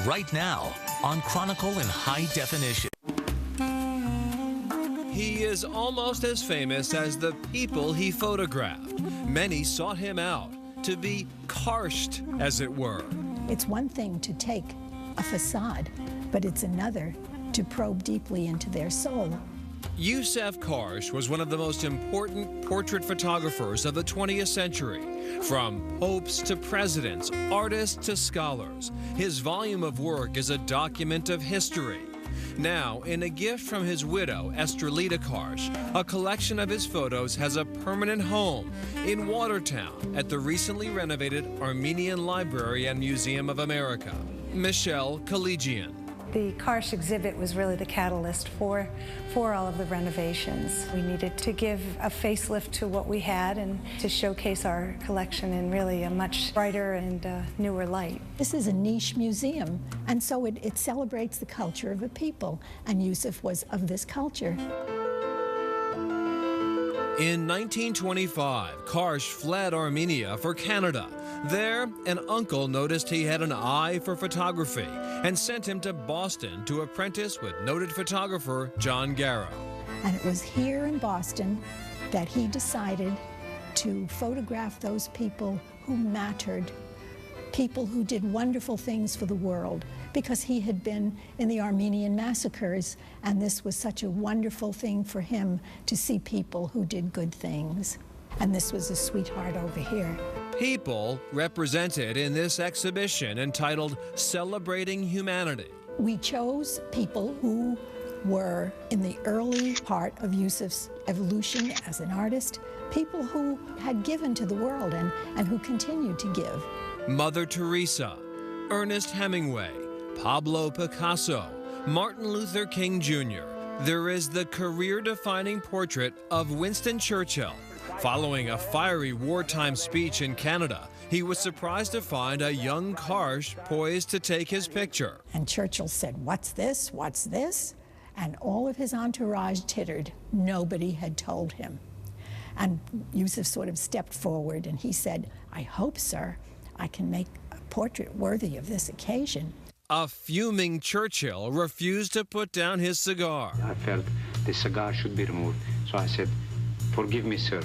right now on Chronicle in high definition. He is almost as famous as the people he photographed. Many sought him out to be Karshed, as it were. It's one thing to take a facade, but it's another to probe deeply into their soul. Yousef Karsh was one of the most important portrait photographers of the 20th century. From popes to presidents, artists to scholars, his volume of work is a document of history. Now, in a gift from his widow, Estrelita Karsh, a collection of his photos has a permanent home in Watertown at the recently renovated Armenian Library and Museum of America. Michelle Collegian. The Karsh exhibit was really the catalyst for all of the renovations. We needed to give a facelift to what we had and to showcase our collection in really a much brighter and newer light. This is a niche museum, and so it celebrates the culture of a people, and Yousef was of this culture. In 1925, Karsh fled Armenia for Canada. There, an uncle noticed he had an eye for photography and sent him to Boston to apprentice with noted photographer John Garrow. And it was here in Boston that he decided to photograph those people who mattered, people who did wonderful things for the world, because he had been in the Armenian massacres, and this was such a wonderful thing for him to see people who did good things. And this was a sweetheart over here. People represented in this exhibition entitled Celebrating Humanity. We chose people who were in the early part of Yousef's evolution as an artist, people who had given to the world and who continued to give. Mother Teresa, Ernest Hemingway, Pablo Picasso, Martin Luther King Jr. There is the career-defining portrait of Winston Churchill. Following a fiery wartime speech in Canada, he was surprised to find a young Karsh poised to take his picture. And Churchill said, "What's this? What's this?" And all of his entourage tittered. Nobody had told him. And Yousef sort of stepped forward and he said, "I hope, sir, I can make a portrait worthy of this occasion." A fuming Churchill refused to put down his cigar. I felt the cigar should be removed, so I said, "Forgive me, sir."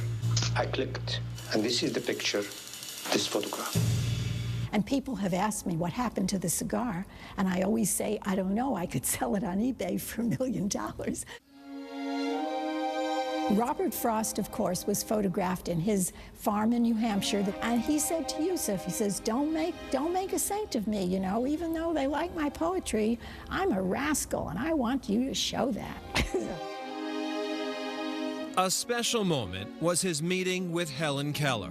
I clicked, and this is the picture, this photograph. And people have asked me what happened to the cigar, and I always say, I don't know, I could sell it on eBay for $1 million. Robert Frost, of course, was photographed in his farm in New Hampshire, and he said to Yousef, he says, don't make a saint of me, you know, even though they like my poetry, I'm a rascal, and I want you to show that. A special moment was his meeting with Helen Keller.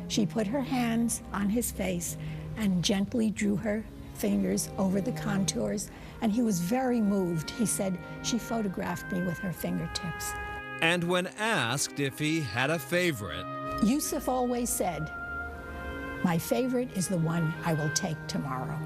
She put her hands on his face and gently drew her fingers over the contours, and he was very moved. He said, "She photographed me with her fingertips." And when asked if he had a favorite, Yousef always said, "My favorite is the one I will take tomorrow."